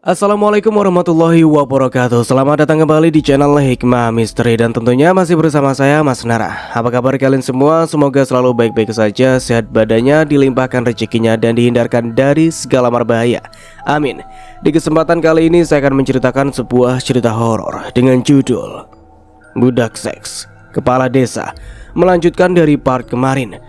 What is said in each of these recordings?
Assalamualaikum warahmatullahi wabarakatuh. Selamat datang kembali di channel Hikmah Misteri. Dan tentunya masih bersama saya Mas Nara. Apa kabar kalian semua? Semoga selalu baik-baik saja, sehat badannya, dilimpahkan rezekinya, dan dihindarkan dari segala marbahaya. Amin. Di kesempatan kali ini saya akan menceritakan sebuah cerita horor dengan judul Budak Seks Kepala Desa, melanjutkan dari part kemarin.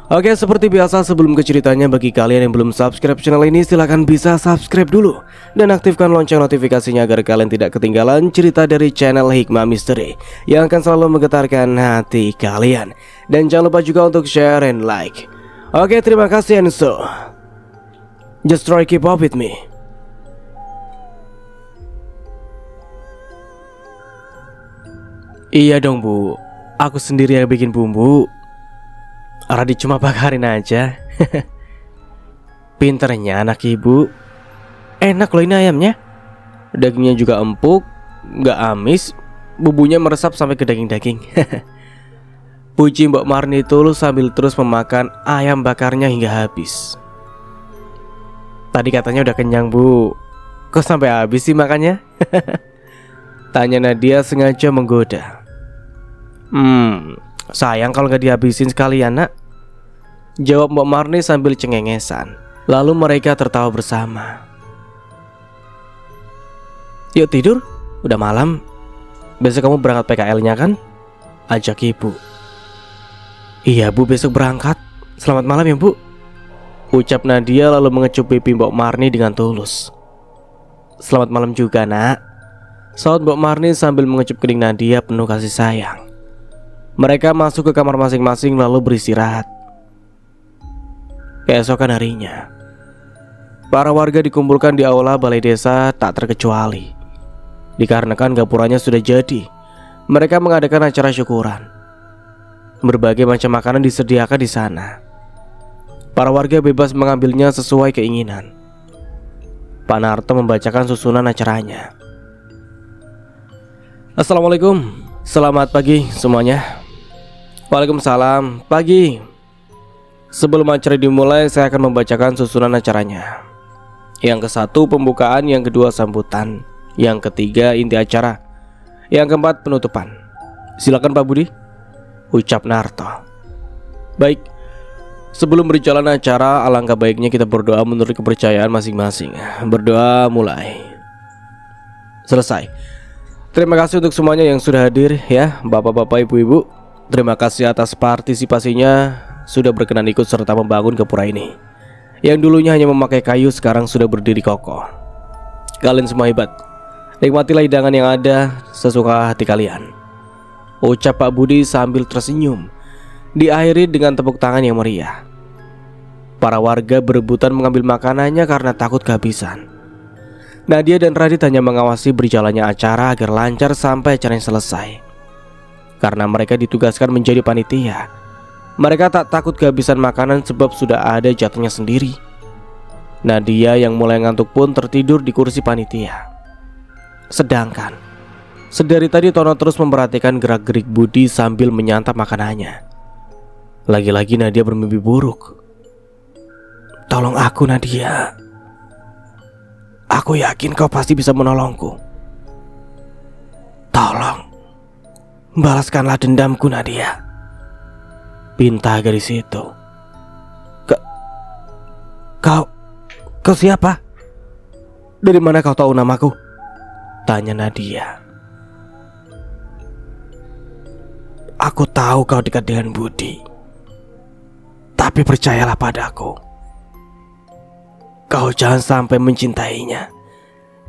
Oke, seperti biasa sebelum ke ceritanya, bagi kalian yang belum subscribe channel ini, silahkan bisa subscribe dulu dan aktifkan lonceng notifikasinya agar kalian tidak ketinggalan cerita dari channel Hikmah Misteri yang akan selalu menggetarkan hati kalian. Dan jangan lupa juga untuk share and like. Oke, terima kasih, and so just try keep up with me. Iya dong bu, aku sendiri yang bikin bumbu. Radit cuma bakarin aja. Pinternya anak ibu. Enak loh ini ayamnya. Dagingnya juga empuk, gak amis, bumbunya meresap sampai ke daging-daging. Puji Mbak Marni tulus sambil terus memakan ayam bakarnya hingga habis. Tadi katanya udah kenyang bu, kok sampai habis sih makannya? Tanya Nadia sengaja menggoda. Sayang kalau gak dihabisin sekalian nak, jawab Mbak Marni sambil cengengesan. Lalu mereka tertawa bersama. Yuk tidur, udah malam. Besok kamu berangkat PKL-nya kan? Ajak ibu. Iya bu, besok berangkat. Selamat malam ya bu, ucap Nadia lalu mengecup pipi Mbak Marni dengan tulus. Selamat malam juga nak, saut Mbak Marni sambil mengecup kening Nadia penuh kasih sayang. Mereka masuk ke kamar masing-masing lalu beristirahat. Keesokan harinya, para warga dikumpulkan di aula balai desa tak terkecuali. Dikarenakan gapuranya sudah jadi, mereka mengadakan acara syukuran. Berbagai macam makanan disediakan di sana. Para warga bebas mengambilnya sesuai keinginan. Pak Narto membacakan susunan acaranya. Assalamualaikum, selamat pagi semuanya. Waalaikumsalam, pagi. Sebelum acara dimulai, saya akan membacakan susunan acaranya. Yang ke-1 pembukaan, yang kedua sambutan, yang ketiga inti acara, yang keempat penutupan. Silakan Pak Budi, ucap Narto. Baik, sebelum berjalan acara, alangkah baiknya kita berdoa menurut kepercayaan masing-masing. Berdoa mulai. Selesai. Terima kasih untuk semuanya yang sudah hadir ya, bapak-bapak, ibu-ibu. Terima kasih atas partisipasinya, sudah berkenan ikut serta membangun gapura ini. Yang dulunya hanya memakai kayu, sekarang sudah berdiri kokoh. Kalian semua hebat. Nikmatilah hidangan yang ada sesuka hati kalian, ucap Pak Budi sambil tersenyum. Diakhiri dengan tepuk tangan yang meriah. Para warga berebutan mengambil makanannya karena takut kehabisan. Nadia dan Radit hanya mengawasi berjalannya acara agar lancar sampai acaranya selesai. Karena mereka ditugaskan menjadi panitia, mereka tak takut kehabisan makanan sebab sudah ada jatahnya sendiri. Nadia yang mulai ngantuk pun tertidur di kursi panitia. Sedangkan sedari tadi Tono terus memperhatikan gerak-gerik Budi sambil menyantap makanannya. Lagi-lagi Nadia bermimpi buruk. Tolong aku Nadia, aku yakin kau pasti bisa menolongku. Tolong balaskanlah dendamku Nadia, pinta gadis itu. Kau siapa? Dari mana kau tahu namaku? Tanya Nadia. Aku tahu kau dekat dengan Budi, tapi percayalah padaku, kau jangan sampai mencintainya.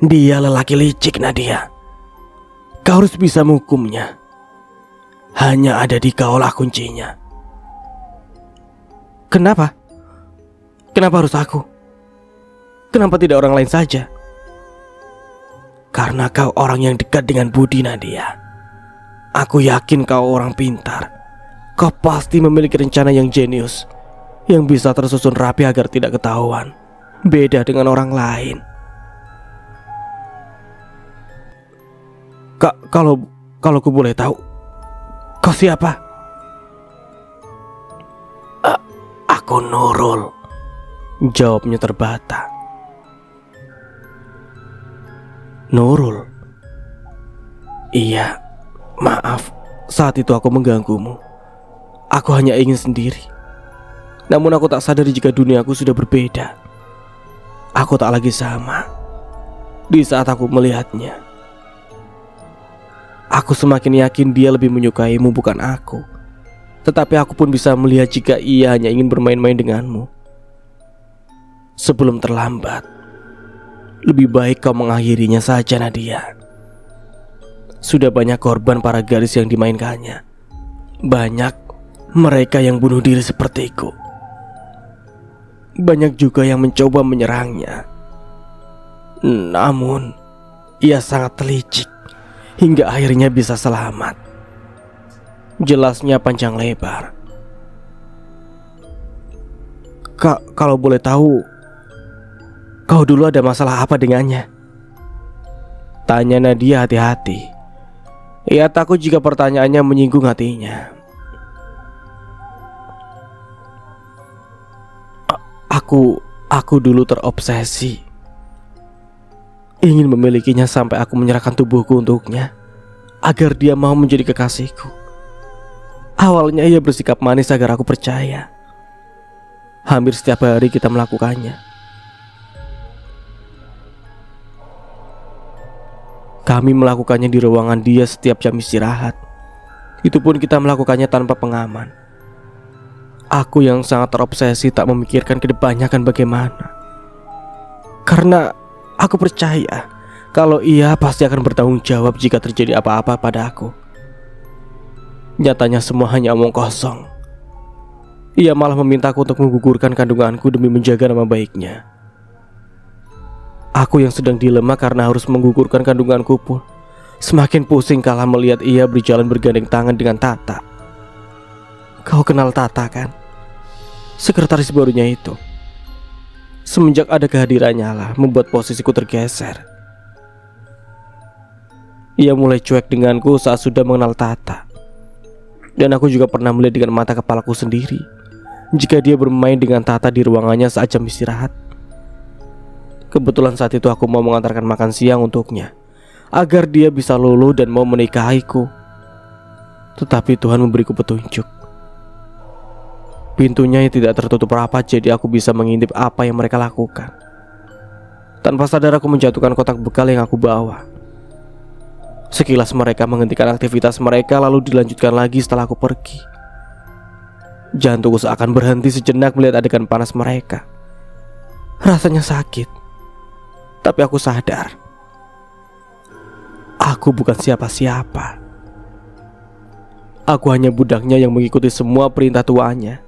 Dia lelaki licik Nadia. Kau harus bisa menghukumnya. Hanya ada di kaulah kuncinya. Kenapa? Kenapa harus aku? Kenapa tidak orang lain saja? Karena kau orang yang dekat dengan Budi Nadia. Aku yakin kau orang pintar. Kau pasti memiliki rencana yang jenius, yang bisa tersusun rapi agar tidak ketahuan. Beda dengan orang lain. Kalau ku boleh tahu, kau siapa? Aku Nurul, jawabnya terbata. Nurul. Iya, maaf, saat itu aku mengganggumu. Aku hanya ingin sendiri. Namun aku tak sadar jika duniaku sudah berbeda. Aku tak lagi sama di saat aku melihatnya. Aku semakin yakin dia lebih menyukaimu, bukan aku. Tetapi aku pun bisa melihat jika ia hanya ingin bermain-main denganmu. Sebelum terlambat, lebih baik kau mengakhirinya saja, Nadia. Sudah banyak korban para gadis yang dimainkannya. Banyak mereka yang bunuh diri sepertiku. Banyak juga yang mencoba menyerangnya. Namun ia sangat telicik hingga akhirnya bisa selamat. Jelasnya panjang lebar. Kalau boleh tahu, kau dulu ada masalah apa dengannya? Tanya Nadia hati-hati. Ia takut jika pertanyaannya menyinggung hatinya. Aku dulu terobsesi, ingin memilikinya sampai aku menyerahkan tubuhku untuknya, agar dia mau menjadi kekasihku. Awalnya ia bersikap manis agar aku percaya. Hampir setiap hari kita melakukannya. Kami melakukannya di ruangan dia setiap jam istirahat. Itu pun kita melakukannya tanpa pengaman. Aku yang sangat terobsesi tak memikirkan kedepannya akan bagaimana. Karena aku percaya kalau ia pasti akan bertanggung jawab jika terjadi apa-apa pada aku. Nyatanya semua hanya omong kosong. Ia malah memintaku untuk menggugurkan kandunganku demi menjaga nama baiknya. Aku yang sedang dilema karena harus menggugurkan kandunganku pun semakin pusing kala melihat ia berjalan bergandeng tangan dengan Tata. Kau kenal Tata kan? Sekretaris barunya itu. Semenjak ada kehadirannya lah membuat posisiku tergeser. Ia mulai cuek denganku saat sudah mengenal Tata. Dan aku juga pernah melihat dengan mata kepalaku sendiri jika dia bermain dengan Tata di ruangannya saat jam istirahat. Kebetulan saat itu aku mau mengantarkan makan siang untuknya agar dia bisa luluh dan mau menikahiku. Tetapi Tuhan memberiku petunjuk. Pintunya yang tidak tertutup rapat, jadi aku bisa mengintip apa yang mereka lakukan. Tanpa sadar aku menjatuhkan kotak bekal yang aku bawa. Sekilas mereka menghentikan aktivitas mereka lalu dilanjutkan lagi setelah aku pergi. Jantungku seakan berhenti sejenak melihat adegan panas mereka. Rasanya sakit. Tapi aku sadar aku bukan siapa-siapa. Aku hanya budaknya yang mengikuti semua perintah tuannya.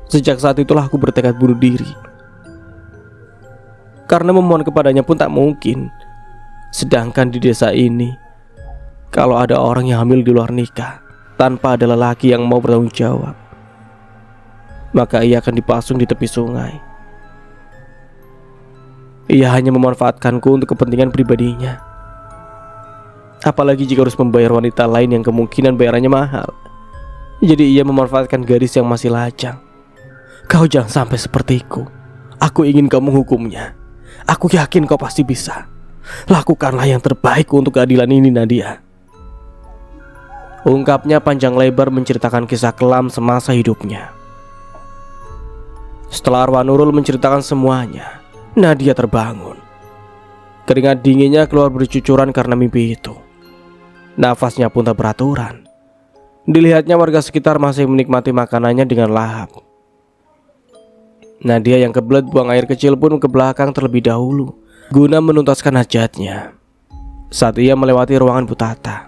Sejak saat itulah aku bertekad bunuh diri. Karena memohon kepadanya pun tak mungkin. Sedangkan di desa ini, kalau ada orang yang hamil di luar nikah tanpa ada lelaki yang mau bertanggung jawab, maka ia akan dipasung di tepi sungai. Ia hanya memanfaatkanku untuk kepentingan pribadinya. Apalagi jika harus membayar wanita lain yang kemungkinan bayarannya mahal. Jadi ia memanfaatkan gadis yang masih lajang. Kau jangan sampai sepertiku. Aku ingin kau menghukumnya. Aku yakin kau pasti bisa. Lakukanlah yang terbaik untuk keadilan ini, Nadia. Ungkapnya panjang lebar menceritakan kisah kelam semasa hidupnya. Setelah arwah Nurul menceritakan semuanya, Nadia terbangun. Keringat dinginnya keluar bercucuran karena mimpi itu. Nafasnya pun tak beraturan. Dilihatnya warga sekitar masih menikmati makanannya dengan lahap. Nadia yang kebelet buang air kecil pun ke belakang terlebih dahulu guna menuntaskan hajatnya. Saat ia melewati ruangan Bu Tata,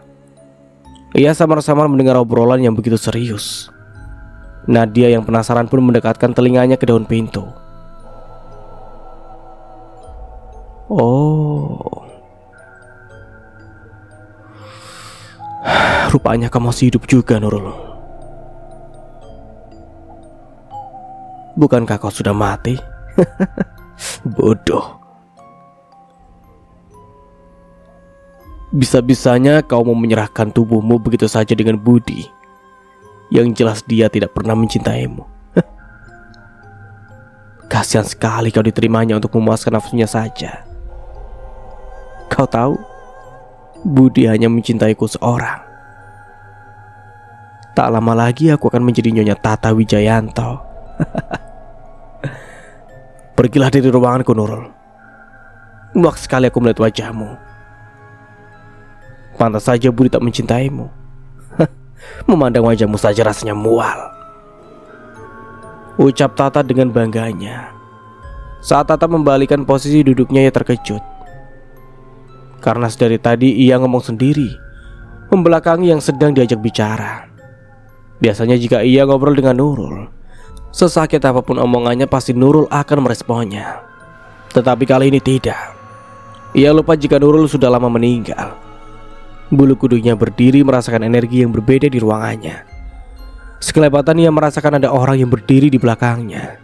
ia samar-samar mendengar obrolan yang begitu serius. Nadia yang penasaran pun mendekatkan telinganya ke daun pintu. Oh, rupanya kamu masih hidup juga, Nurul. Bukankah kau sudah mati? Bodoh. Bisa-bisanya kau mau menyerahkan tubuhmu begitu saja dengan Budi, yang jelas dia tidak pernah mencintaimu. Kasihan sekali kau diterimanya untuk memuaskan nafsunya saja. Kau tahu, Budi hanya mencintaiku seorang. Tak lama lagi aku akan menjadi Nyonya Tata Wijayanto. Pergilah dari ruanganku, Nurul. Muak sekali aku melihat wajahmu. Pantas saja Budi tak mencintaimu. Memandang wajahmu saja rasanya mual, ucap Tata dengan bangganya. Saat Tata membalikan posisi duduknya, ia terkejut. Karena sedari tadi ia ngomong sendiri, membelakangi yang sedang diajak bicara. Biasanya jika ia ngobrol dengan Nurul, sesakit apapun omongannya pasti Nurul akan meresponnya. Tetapi kali ini tidak. Ia lupa jika Nurul sudah lama meninggal. Bulu kuduknya berdiri merasakan energi yang berbeda di ruangannya. Sekelebatan ia merasakan ada orang yang berdiri di belakangnya.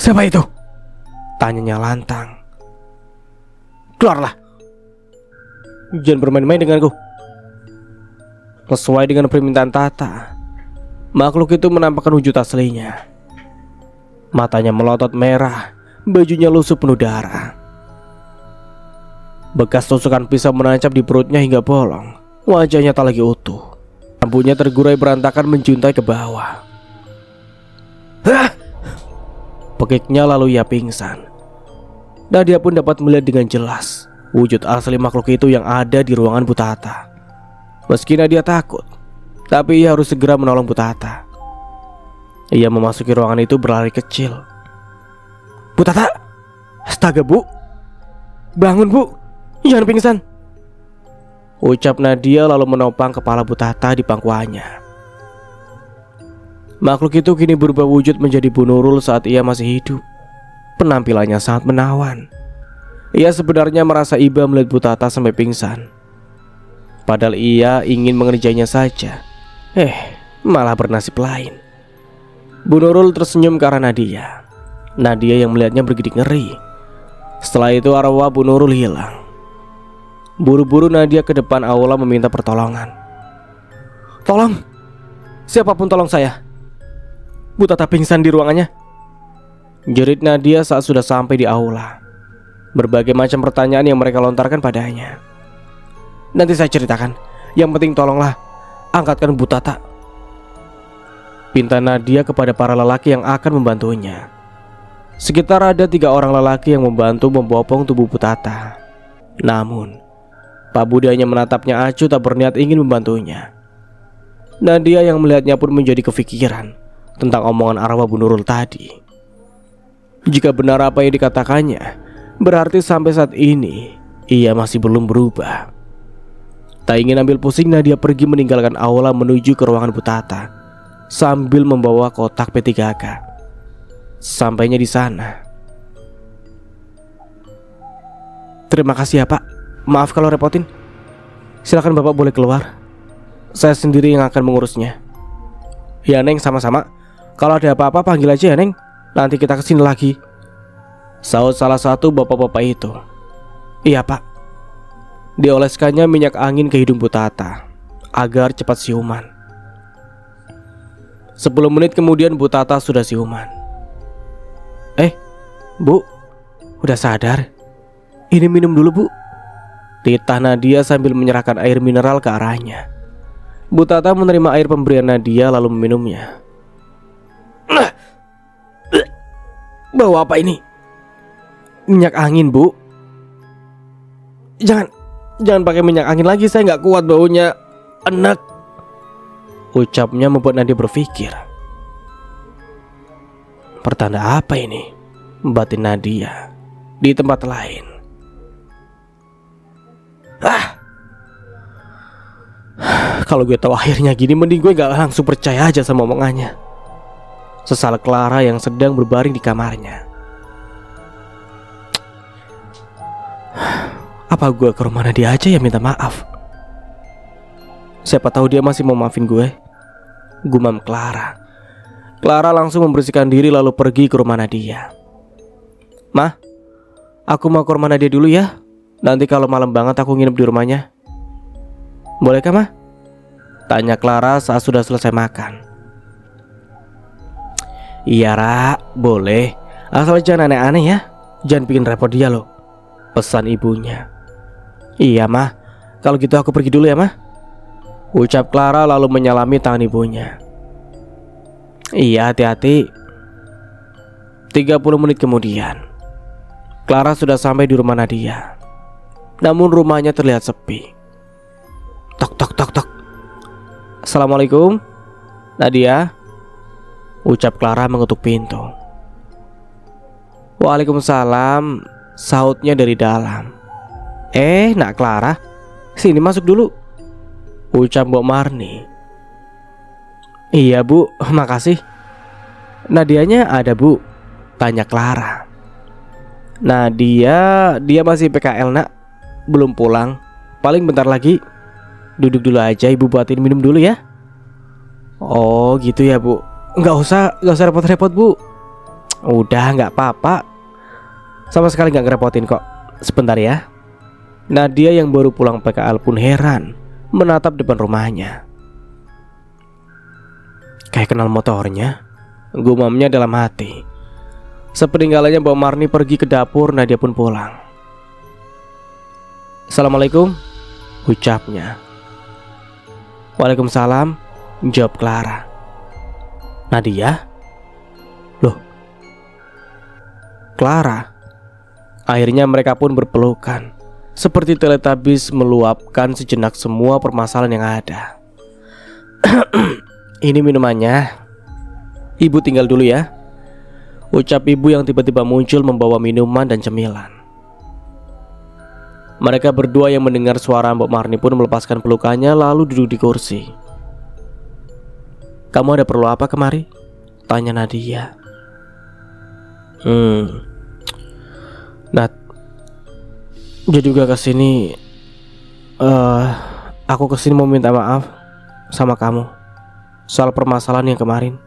"Siapa itu?" tanyanya lantang. "Keluarlah. Jangan bermain-main denganku." Sesuai dengan permintaan Tata, makhluk itu menampakkan wujud aslinya. Matanya melotot merah, bajunya lusuh penuh darah. Bekas tusukan pisau menancap di perutnya hingga bolong. Wajahnya tak lagi utuh. Rambutnya tergurai berantakan menjuntai ke bawah. "Hah!" Pekiknya lalu ia pingsan. Nadia pun dapat melihat dengan jelas wujud asli makhluk itu yang ada di ruangan Bu Tata. Meski Nadia takut, tapi ia harus segera menolong Bu Tata. Ia memasuki ruangan itu berlari kecil. "Bu Tata! Astaga, Bu! Bangun, Bu! Jangan pingsan!" ucap Nadia lalu menopang kepala Bu Tata di pangkuannya. Makhluk itu kini berubah wujud menjadi Bu Nurul saat ia masih hidup. Penampilannya sangat menawan. Ia sebenarnya merasa iba melihat Bu Tata sampai pingsan. Padahal ia ingin mengerjainya saja. Malah bernasib lain. Bu Nurul tersenyum ke arah Nadia. Nadia yang melihatnya bergidik ngeri. Setelah itu arwah Bu Nurul hilang. Buru-buru Nadia ke depan aula meminta pertolongan. "Tolong, siapapun tolong saya. Bu Tata pingsan di ruangannya," jerit Nadia saat sudah sampai di aula. Berbagai macam pertanyaan yang mereka lontarkan padanya. "Nanti saya ceritakan. Yang penting tolonglah angkatkan Bu Tata," pinta Nadia kepada para lelaki yang akan membantunya. Sekitar ada 3 orang lelaki yang membantu membopong tubuh Bu Tata. Namun Pak Budi hanya menatapnya acuh, tak berniat ingin membantunya. Nadia yang melihatnya pun menjadi kefikiran tentang omongan arwah Bu Nurul tadi. Jika benar apa yang dikatakannya, berarti sampai saat ini ia masih belum berubah. Tak ingin ambil pusing, Nadia pergi meninggalkan aula menuju ke ruangan Bu Tata sambil membawa kotak P3K. Sampainya di sana. "Terima kasih ya, Pak. Maaf kalau repotin. Silakan Bapak boleh keluar. Saya sendiri yang akan mengurusnya." "Ya Neng, sama-sama. Kalau ada apa-apa panggil aja ya Neng. Nanti kita kesini lagi," sahut salah satu bapak-bapak itu. "Iya Pak." Dioleskannya minyak angin ke hidung Bu Tata agar cepat siuman. 10 menit kemudian Bu Tata sudah siuman. Bu, udah sadar? Ini minum dulu Bu," titah Nadia sambil menyerahkan air mineral ke arahnya. Bu Tata menerima air pemberian Nadia lalu meminumnya. "Bau apa ini?" "Minyak angin Bu." Jangan pakai minyak angin lagi, saya nggak kuat baunya, enak," ucapnya membuat Nadia berpikir. Pertanda apa ini? Batin Nadia di tempat lain. Kalau gue tahu akhirnya gini, mending gue gak langsung percaya aja sama omongannya, sesal Clara yang sedang berbaring di kamarnya. Apa gue ke rumah Nadia aja ya minta maaf? Siapa tahu dia masih mau maafin gue, gumam Clara. Clara langsung membersihkan diri lalu pergi ke rumah Nadia. "Mah, aku mau ke rumah Nadia dulu ya. Nanti kalau malam banget aku nginep di rumahnya. Bolehkah Mah?" tanya Clara saat sudah selesai makan. "Iya Ra, boleh. Asal jangan aneh-aneh ya. Jangan bikin repot dia loh," pesan ibunya. Iya mah, kalau gitu aku pergi dulu ya mah, ucap Clara lalu menyalami tangan ibunya. Iya, hati-hati. 30 menit kemudian, Clara sudah sampai di rumah Nadia. Namun rumahnya terlihat sepi. Tok tok tok tok. Assalamualaikum, Nadia, ucap Clara mengetuk pintu. Waalaikumsalam, sahutnya dari dalam. Nak Clara, sini masuk dulu, ucap Mbok Marni. Iya bu, makasih. Nadianya ada bu, tanya Clara. Dia masih PKL nak, belum pulang, paling bentar lagi. Duduk dulu aja, ibu buatin minum dulu ya. Oh gitu ya bu, Nggak usah repot-repot bu. Udah nggak apa-apa, sama sekali nggak ngerepotin kok. Sebentar ya. Nadia yang baru pulang PKL pun heran menatap depan rumahnya. Kayak kenal motornya, gumamnya dalam hati. Sepeninggalannya Mbak Marni pergi ke dapur, Nadia pun pulang. Assalamualaikum, ucapnya. Waalaikumsalam, jawab Clara. Nadia? Loh, Clara. Akhirnya mereka pun berpelukan, seperti Teletubbies meluapkan sejenak semua permasalahan yang ada. Ini minumannya. Ibu tinggal dulu ya, ucap ibu yang tiba-tiba muncul membawa minuman dan cemilan. Mereka berdua yang mendengar suara Mbok Marni pun melepaskan pelukannya lalu duduk di kursi. Kamu ada perlu apa kemari? Tanya Nadia. Nat, jadi juga kesini. Aku kesini mau minta maaf sama kamu soal permasalahan yang kemarin.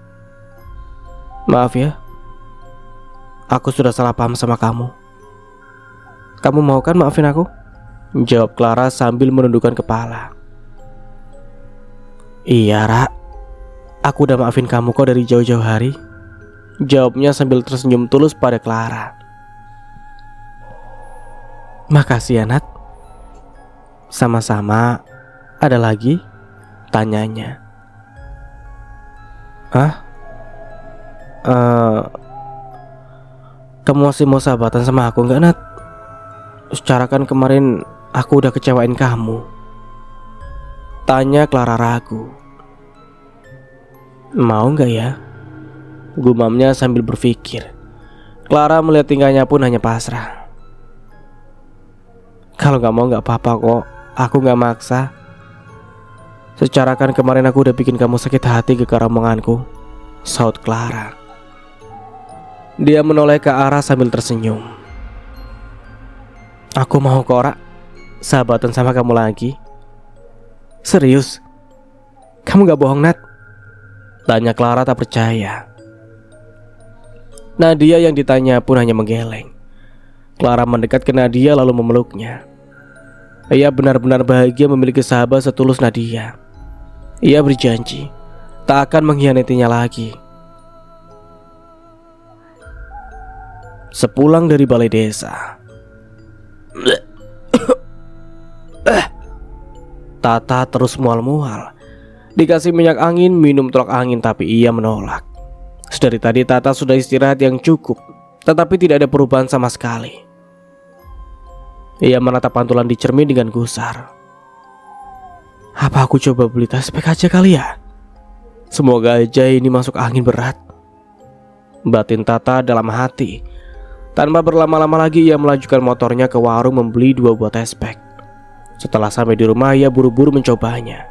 Maaf ya, aku sudah salah paham sama kamu. Kamu mau kan maafin aku? Jawab Clara sambil menundukkan kepala. Iya Ra, aku udah maafin kamu kok dari jauh-jauh hari, jawabnya sambil tersenyum tulus pada Clara. Makasih ya Nat. Sama-sama. Ada lagi? Tanyanya. Kamu masih mau sahabatan sama aku nggak Nat? Secara kan kemarin aku udah kecewain kamu. Tanya Clara ragu. Mau nggak ya? Gumamnya sambil berpikir. Clara melihat tingkahnya pun hanya pasrah. Kalau nggak mau nggak apa-apa kok, aku nggak maksa. Secara kan kemarin aku udah bikin kamu sakit hati gara-gara omonganku, saut Clara. Dia menoleh ke arah sambil tersenyum. Aku mau kok Ra, sahabatan sama kamu lagi. Serius? Kamu gak bohong Nat? Tanya Clara tak percaya. Nadia yang ditanya pun hanya menggeleng. Clara mendekat ke Nadia lalu memeluknya. Ia benar-benar bahagia memiliki sahabat setulus Nadia. Ia berjanji tak akan mengkhianatinya lagi. Sepulang dari balai desa, Tata terus mual-mual. Dikasih minyak angin, minum tolak angin, tapi ia menolak. Sedari tadi Tata sudah istirahat yang cukup, tetapi tidak ada perubahan sama sekali. Ia menatap pantulan di cermin dengan gusar. Apa aku coba beli tes pack aja kali ya? Semoga aja ini masuk angin berat, batin Tata dalam hati. Tanpa berlama-lama lagi ia melajukan motornya ke warung membeli 2 buah tes pack. Setelah sampai di rumah ia buru-buru mencobanya.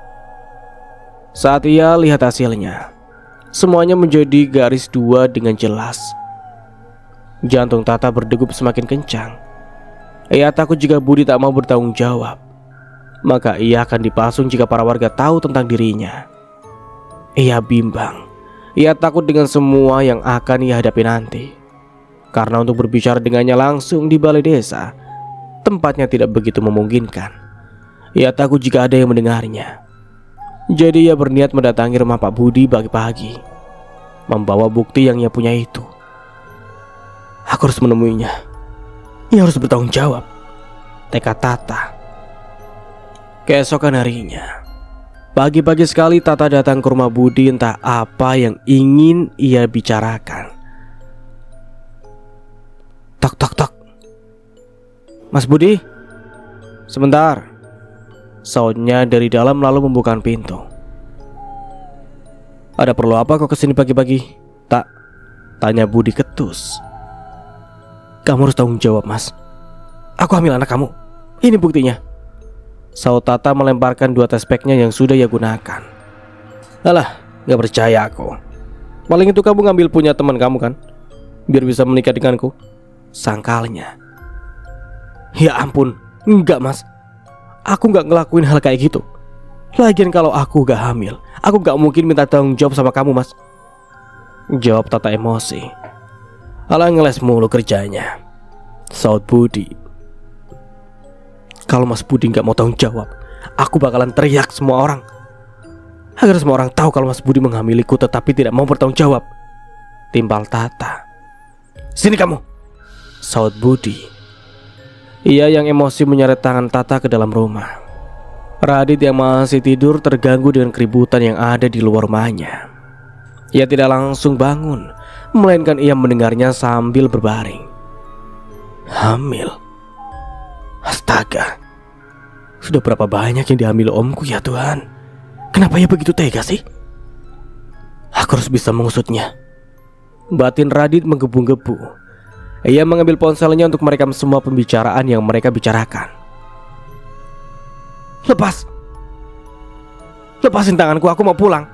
Saat ia lihat hasilnya, semuanya menjadi garis 2 dengan jelas. Jantung Tata berdegup semakin kencang. Ia takut jika Budi tak mau bertanggung jawab, maka ia akan dipasung jika para warga tahu tentang dirinya. Ia bimbang. Ia takut dengan semua yang akan ia hadapi nanti. Karena untuk berbicara dengannya langsung di balai desa, tempatnya tidak begitu memungkinkan. Ia takut jika ada yang mendengarnya. Jadi ia berniat mendatangi rumah Pak Budi pagi-pagi, membawa bukti yang ia punya itu. Aku harus menemuinya. Ia harus bertanggung jawab, tekad Tata. Keesokan harinya, pagi-pagi sekali Tata datang ke rumah Budi, entah apa yang ingin ia bicarakan. Tok tok tok. Mas Budi, sebentar. Sautnya dari dalam lalu membuka pintu. Ada perlu apa kau kesini pagi-pagi? Tak, tanya Budi ketus. Kamu harus tanggung jawab, Mas. Aku hamil anak kamu. Ini buktinya. Saut Tata melemparkan 2 tespeknya yang sudah ia gunakan. Alah, gak percaya aku. Paling itu kamu ngambil punya teman kamu kan, biar bisa menikah denganku, sangkalnya. Ya ampun, enggak Mas. Aku gak ngelakuin hal kayak gitu. Lagian kalau aku gak hamil, aku gak mungkin minta tanggung jawab sama kamu, Mas, jawab Tata emosi. Alah, ngeles mulu kerjanya, saut Budi. Kalau Mas Budi gak mau tanggung jawab, aku bakalan teriak semua orang, agar semua orang tahu kalau Mas Budi menghamiliku tetapi tidak mau bertanggung jawab, timpal Tata. Sini kamu, saut Budi. Ia yang emosi menyeret tangan Tata ke dalam rumah. Radit yang masih tidur terganggu dengan keributan yang ada di luar rumahnya. Ia tidak langsung bangun, melainkan ia mendengarnya sambil berbaring. Hamil. Astaga, sudah berapa banyak yang diambil omku ya Tuhan. Kenapa ia begitu tega sih? Aku harus bisa mengusutnya. Batin Radit menggebu-gebu. Ia mengambil ponselnya untuk merekam semua pembicaraan yang mereka bicarakan. Lepasin tanganku, aku mau pulang,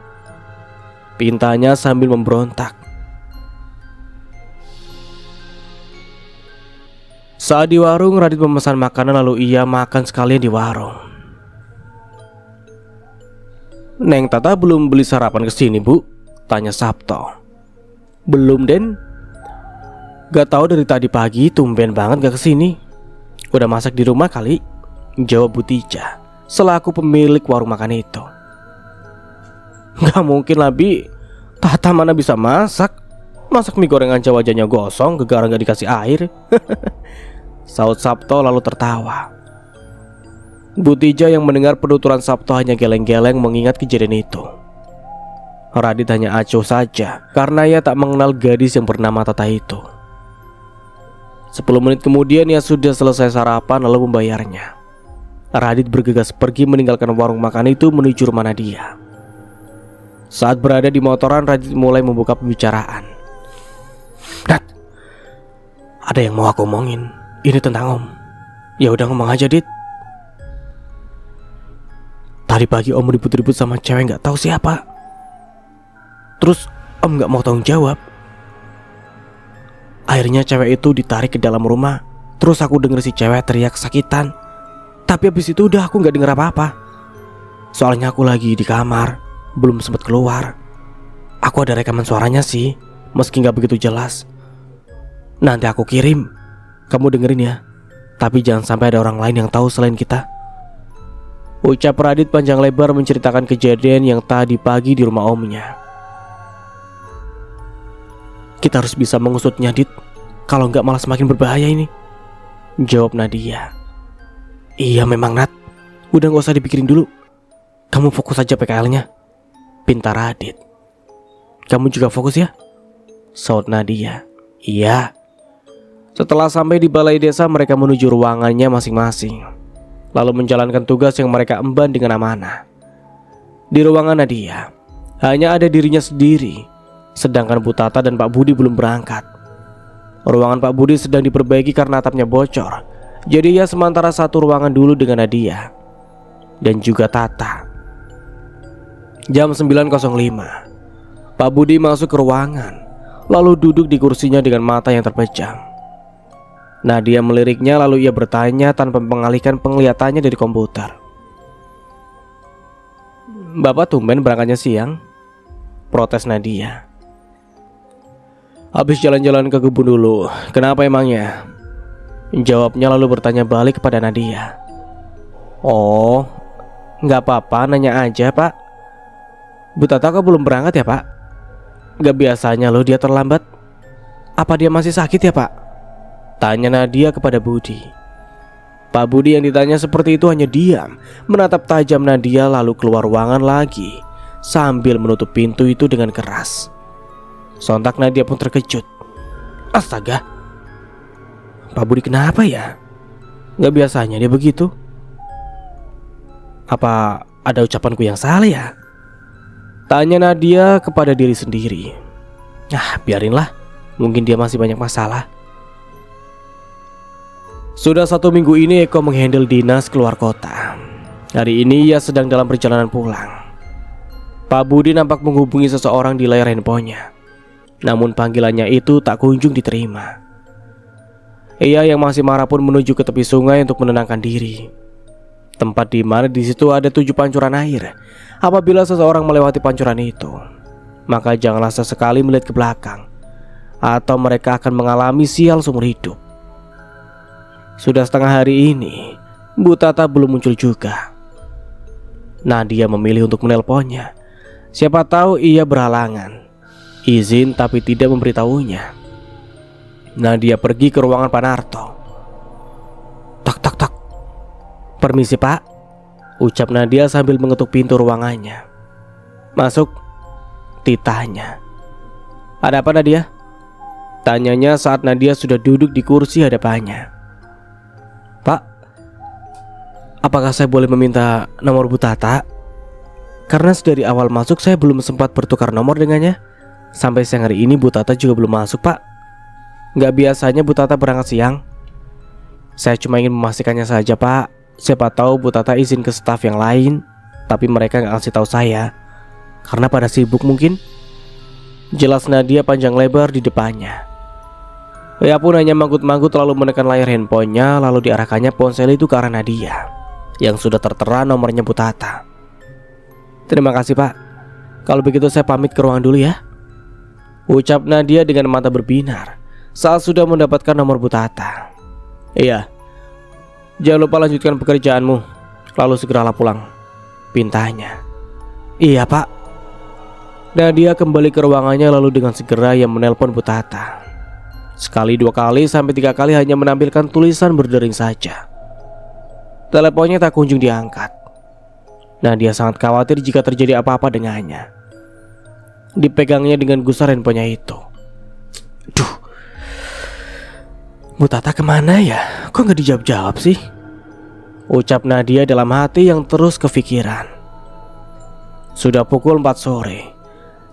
pintanya sambil memberontak. Saat di warung, Radit memesan makanan lalu ia makan sekalian di warung. Neng Tata belum beli sarapan kesini, Bu? Tanya Sabto. Belum, Den. Gak tahu dari tadi pagi, tumben banget gak kesini. Udah masak di rumah kali, jawab Butija selaku pemilik warung makan itu. Gak mungkin lah, Bi. Tata mana bisa masak? Masak mie goreng aja wajahnya gosong, gegara gak dikasih air. Saut Sabto lalu tertawa. Butija yang mendengar penuturan Sabto hanya geleng-geleng mengingat kejadian itu. Radit hanya acuh saja karena ia tak mengenal gadis yang bernama Tata itu. 10 menit kemudian ia sudah selesai sarapan lalu membayarnya. Radit bergegas pergi meninggalkan warung makan itu menuju rumah Nadia. Saat berada di motoran, Radit mulai membuka pembicaraan. Nat, ada yang mau aku omongin. Ini tentang Om. Ya udah ngomong aja, Dit. Tadi pagi Om ribut-ribut sama cewek gak tahu siapa. Terus Om gak mau tanggung jawab. Akhirnya cewek itu ditarik ke dalam rumah. Terus aku denger si cewek teriak kesakitan. Tapi habis itu udah aku gak denger apa-apa. Soalnya aku lagi di kamar, belum sempat keluar. Aku ada rekaman suaranya sih, meski gak begitu jelas. Nanti aku kirim, kamu dengerin ya. Tapi jangan sampai ada orang lain yang tahu selain kita, ucap Radit panjang lebar menceritakan kejadian yang tadi pagi di rumah omnya. Kita harus bisa mengusutnya, Dit. Kalau enggak malah semakin berbahaya ini, jawab Nadia. Iya memang, Nat. Udah gak usah dipikirin dulu. Kamu fokus aja PKL-nya, pinta Radit. Kamu juga fokus ya, saut Nadia. Iya. Setelah sampai di balai desa, mereka menuju ruangannya masing-masing, lalu menjalankan tugas yang mereka emban dengan amanah. Di ruangan Nadia hanya ada dirinya sendiri, sedangkan Bu Tata dan Pak Budi belum berangkat. Ruangan Pak Budi sedang diperbaiki karena atapnya bocor, jadi ia sementara satu ruangan dulu dengan Nadia dan juga Tata. Jam 9.05, Pak Budi masuk ke ruangan, lalu duduk di kursinya dengan mata yang terpejam. Nadia meliriknya lalu ia bertanya tanpa mengalihkan penglihatannya dari komputer. Bapak tumben berangkatnya siang, protes Nadia. Habis jalan-jalan ke kebun dulu. Kenapa emangnya? Jawabnya lalu bertanya balik kepada Nadia. Oh, gak apa-apa, nanya aja Pak. Bu Tata kok belum berangkat ya Pak? Gak biasanya loh dia terlambat. Apa dia masih sakit ya Pak? Tanya Nadia kepada Budi. Pak Budi yang ditanya seperti itu hanya diam, menatap tajam Nadia lalu keluar ruangan lagi sambil menutup pintu itu dengan keras. Sontak Nadia pun terkejut. Astaga, Pak Budi kenapa ya? Gak biasanya dia begitu. Apa ada ucapanku yang salah ya? Tanya Nadia kepada diri sendiri. Biarinlah, mungkin dia masih banyak masalah. Sudah 1 minggu ini Eko menghandle dinas keluar kota. Hari ini ia sedang dalam perjalanan pulang. Pak Budi nampak menghubungi seseorang di layar handphonenya. Namun panggilannya itu tak kunjung diterima. Ia yang masih marah pun menuju ke tepi sungai untuk menenangkan diri. Tempat di mana di situ ada 7 pancuran air. Apabila seseorang melewati pancuran itu, maka janganlah sesekali melihat ke belakang, atau mereka akan mengalami sial seumur hidup. Sudah setengah hari ini, Bu Tata belum muncul juga. Nadia memilih untuk menelponnya. Siapa tahu ia berhalangan. Izin tapi tidak memberitahunya. Nadia pergi ke ruangan Pak Narto. Tak tak tak. Permisi Pak, ucap Nadia sambil mengetuk pintu ruangannya. Masuk, titahnya. Ada apa Nadia? Tanyanya saat Nadia sudah duduk di kursi hadapannya. Pak, apakah saya boleh meminta nomor Bu Tata? Karena dari awal masuk saya belum sempat bertukar nomor dengannya. Sampai siang hari ini Bu Tata juga belum masuk Pak. Gak biasanya Bu Tata berangkat siang. Saya cuma ingin memastikannya saja Pak. Siapa tahu Bu Tata izin ke staf yang lain, tapi mereka gak kasih tahu saya karena pada sibuk mungkin. Jelas Nadia panjang lebar di depannya. Ia pun hanya manggut-manggut lalu menekan layar handphonenya, lalu diarahkannya ponsel itu ke arah Nadia yang sudah tertera nomornya Bu Tata. Terima kasih Pak. Kalau begitu saya pamit ke ruangan dulu ya, ucap Nadia dengan mata berbinar saat sudah mendapatkan nomor Bu Tata. Iya, jangan lupa lanjutkan pekerjaanmu, lalu segeralah pulang, pintanya. Iya Pak. Nadia kembali ke ruangannya lalu dengan segera ia menelpon Bu Tata. Sekali, 2 kali, sampai 3 kali hanya menampilkan tulisan berdering saja. Teleponnya tak kunjung diangkat. Nadia sangat khawatir jika terjadi apa-apa dengannya. Dipegangnya dengan gusar handphonenya itu. Duh, Bu Tata kemana ya? Kok gak dijawab-jawab sih? Ucap Nadia dalam hati yang terus kepikiran. Sudah pukul 4 sore.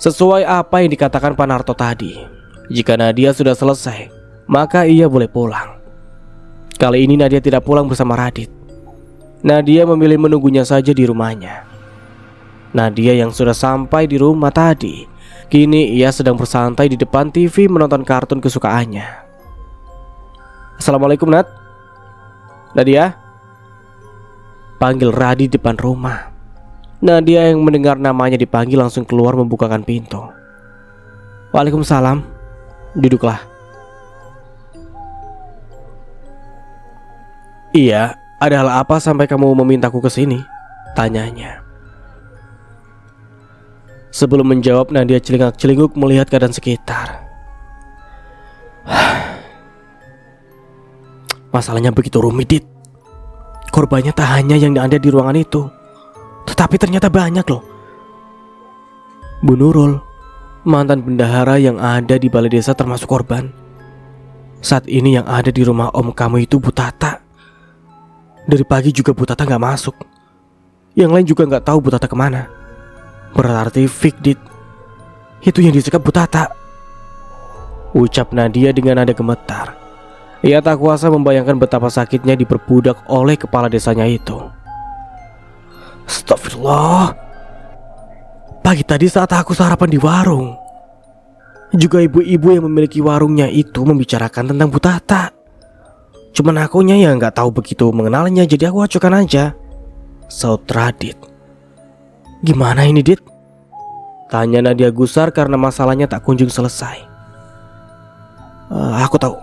Sesuai apa yang dikatakan Pak Narto tadi, jika Nadia sudah selesai, maka ia boleh pulang. Kali ini Nadia tidak pulang bersama Radit. Nadia memilih menunggunya saja di rumahnya. Nadia yang sudah sampai di rumah tadi, kini ia sedang bersantai di depan TV menonton kartun kesukaannya. Assalamualaikum Nat. Nadia, panggil Radit depan rumah. Nadia yang mendengar namanya dipanggil langsung keluar membukakan pintu. Waalaikumsalam. Duduklah. Iya, ada hal apa sampai kamu memintaku ke sini? Tanyanya. Sebelum menjawab, Nadia celingak-celinguk melihat keadaan sekitar. Masalahnya begitu rumit, Dit. Korbannya tak hanya yang ada di ruangan itu, tetapi ternyata banyak loh. Bu Nurul, mantan bendahara yang ada di balai desa termasuk korban. Saat ini yang ada di rumah om kamu itu Bu Tata. Dari pagi juga Bu Tata gak masuk. Yang lain juga gak tahu Bu Tata kemana. Berarti fik Dit, itu yang disekap Bu Tata, ucap Nadia dengan nada gemetar. Ia tak kuasa membayangkan betapa sakitnya diperbudak oleh kepala desanya itu. Astagfirullah. Pagi tadi saat aku sarapan di warung, juga ibu-ibu yang memiliki warungnya itu membicarakan tentang Bu Tata. Cuman akunya yang gak tahu begitu mengenalnya, jadi aku acukan aja. Saud Radit. Gimana ini Dit? Tanya Nadia gusar karena masalahnya tak kunjung selesai. Aku tahu.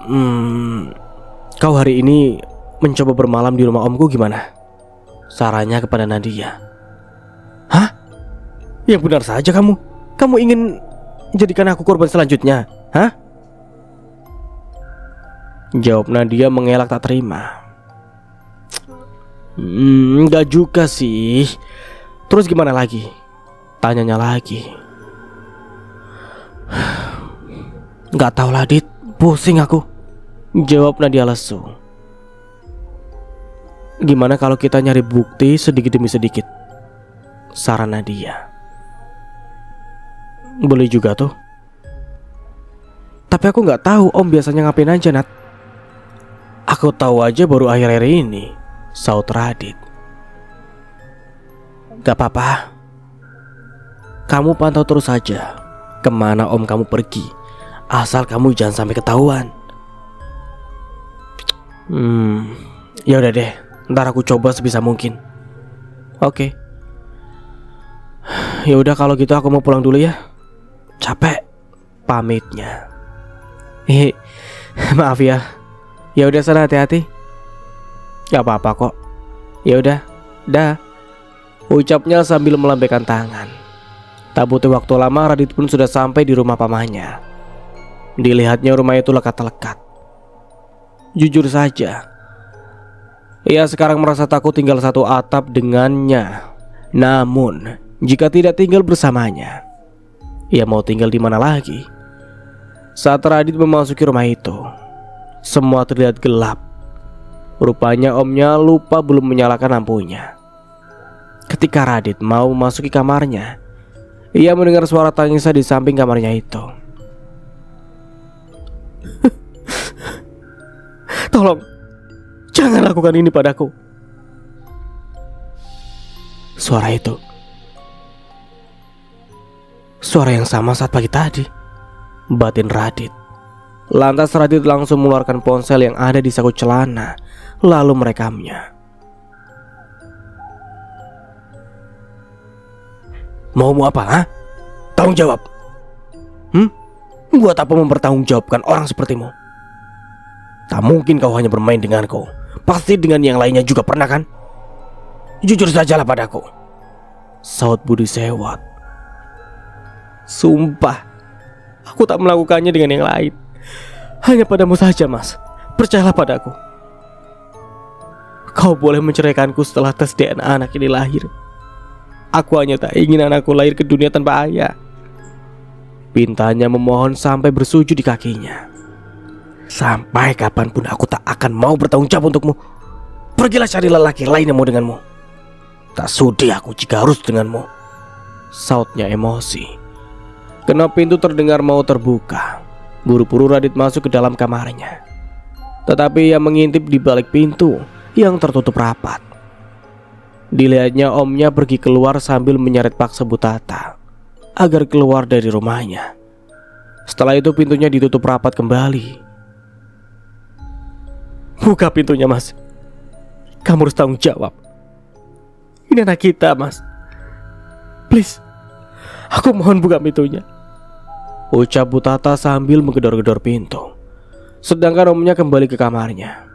Kau hari ini mencoba bermalam di rumah omku gimana? Sarannya kepada Nadia. Hah? Yang benar saja kamu. Kamu ingin jadikan aku korban selanjutnya, hah? Jawab Nadia mengelak tak terima. Enggak juga sih. Terus gimana lagi? Tanyanya lagi. Enggak tahu lah Dit, pusing aku, jawab Nadia lesu. Gimana kalau kita nyari bukti sedikit demi sedikit? Saran Nadia. Boleh juga tuh. Tapi aku nggak tahu Om biasanya ngapain aja, Nat. Aku tahu aja baru akhir-akhir ini, saut Radit. Gak apa-apa. Kamu pantau terus saja kemana Om kamu pergi, asal kamu jangan sampai ketahuan. Ya udah deh, ntar aku coba sebisa mungkin. Oke. Ya udah kalau gitu aku mau pulang dulu ya. Capek pamitnya. Maaf ya. Ya udah sana hati-hati. Gak apa-apa kok. Ya udah, dah. Ucapnya sambil melambaikan tangan. Tak butuh waktu lama Radit pun sudah sampai di rumah pamannya. Dilihatnya rumah itu lekat-lekat. Jujur saja, ia sekarang merasa takut tinggal satu atap dengannya. Namun, jika tidak tinggal bersamanya, ia mau tinggal di mana lagi? Saat Radit memasuki rumah itu, semua terlihat gelap. Rupanya Omnya lupa belum menyalakan lampunya. Ketika Radit mau memasuki kamarnya, ia mendengar suara tangisan di samping kamarnya itu. Tolong, jangan lakukan ini padaku. Suara itu, suara yang sama saat pagi tadi, batin Radit. Lantas Radit langsung mengeluarkan ponsel yang ada di saku celana, lalu merekamnya. Maumu apa, ha? Tanggung jawab. Buat apa mempertanggungjawabkan orang sepertimu? Tak mungkin kau hanya bermain denganku. Pasti dengan yang lainnya juga pernah kan? Jujur sajalah padaku, saut Budi Sewot. Sumpah, aku tak melakukannya dengan yang lain. Hanya padamu saja, Mas. Percayalah padaku. Kau boleh menceraikanku setelah tes DNA anak ini lahir. Aku hanya tak ingin anakku lahir ke dunia tanpa ayah. Pintanya memohon sampai bersujud di kakinya. Sampai kapanpun aku tak akan mau bertanggung jawab untukmu. Pergilah cari lelaki lain yang mau denganmu. Tak sudi aku jika harus denganmu, sautnya emosi. Kena pintu terdengar mau terbuka. Buru-buru Radit masuk ke dalam kamarnya. Tetapi ia mengintip di balik pintu yang tertutup rapat. Dilihatnya Omnya pergi keluar sambil menyeret paksa Butata agar keluar dari rumahnya. Setelah itu pintunya ditutup rapat kembali. Buka pintunya, Mas. Kamu harus tanggung jawab. Ini anak kita, Mas. Please, aku mohon buka pintunya, ucap Butata sambil menggedor-gedor pintu. Sedangkan Omnya kembali ke kamarnya.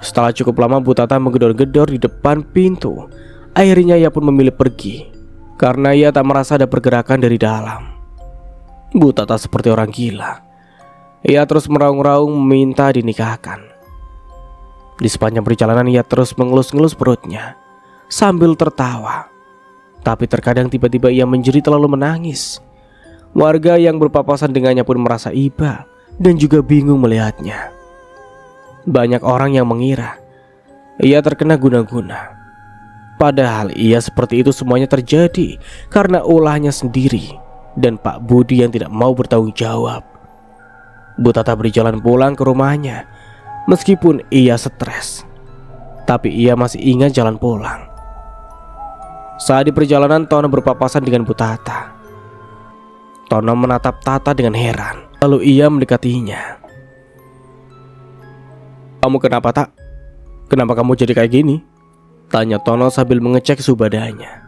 Setelah cukup lama Butata menggedor-gedor di depan pintu, akhirnya ia pun memilih pergi karena ia tak merasa ada pergerakan dari dalam. Butata seperti orang gila. Ia terus meraung-raung meminta dinikahkan. Di sepanjang perjalanan ia terus mengelus-ngelus perutnya sambil tertawa. Tapi terkadang tiba-tiba ia menjerit lalu menangis. Warga yang berpapasan dengannya pun merasa iba dan juga bingung melihatnya. Banyak orang yang mengira ia terkena guna-guna. Padahal ia seperti itu semuanya terjadi karena ulahnya sendiri dan Pak Budi yang tidak mau bertanggung jawab. Butata berjalan pulang ke rumahnya. Meskipun ia stres, tapi ia masih ingat jalan pulang. Saat di perjalanan Tono berpapasan dengan Butata. Tono menatap Tata dengan heran. Lalu ia mendekatinya. Kamu kenapa, Tak? Kenapa kamu jadi kayak gini? Tanya Tono sambil mengecek suhu badannya.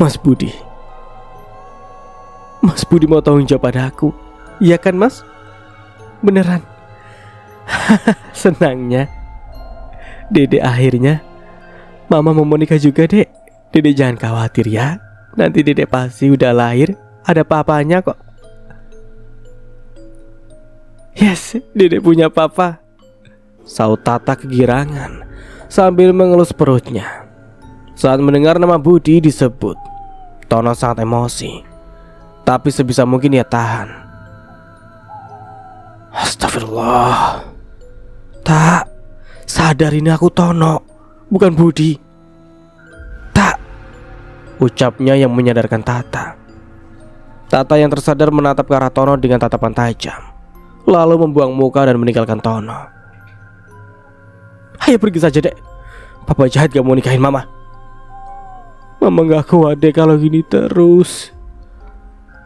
Mas Budi mau tanggung jawab pada aku. Iya kan, Mas? Beneran? Senangnya Dede akhirnya Mama mau menikah juga, Dek. Dede jangan khawatir ya. Nanti Dede pasti udah lahir ada papanya kok. Yes, Dede punya papa. saut Tata kegirangan sambil mengelus perutnya. Saat mendengar nama Budi disebut, Tono sangat emosi, tapi sebisa mungkin ia tahan. Astagfirullah. Tak, sadar ini aku Tono, bukan Budi. Tak, ucapnya yang menyadarkan Tata. Tata yang tersadar menatap ke arah Tono dengan tatapan tajam, lalu membuang muka dan meninggalkan Tono. Ayo pergi saja dek, papa jahat gak mau nikahin mama. Mama gak kuat deh kalau gini terus,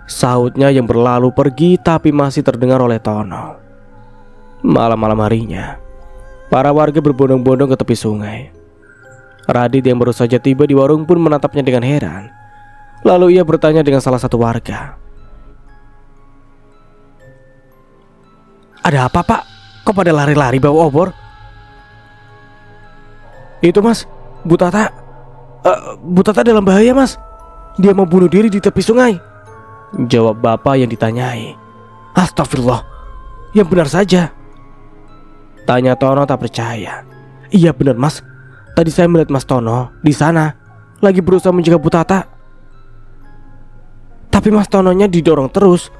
sautnya yang berlalu pergi tapi masih terdengar oleh Tono. Malam-malam harinya, para warga berbondong-bondong ke tepi sungai. Radit yang baru saja tiba di warung pun menatapnya dengan heran. Lalu ia bertanya dengan salah satu warga, ada apa pak? Kok pada lari-lari bawa obor? Itu mas, Bu Tata. Bu Tata dalam bahaya mas. Dia mau bunuh diri di tepi sungai, jawab bapak yang ditanyai. Astagfirullah, yang benar saja, tanya Tono tak percaya. Iya benar mas, tadi saya melihat mas Tono di sana lagi berusaha mencegah Bu Tata. Tapi mas Tononya didorong terus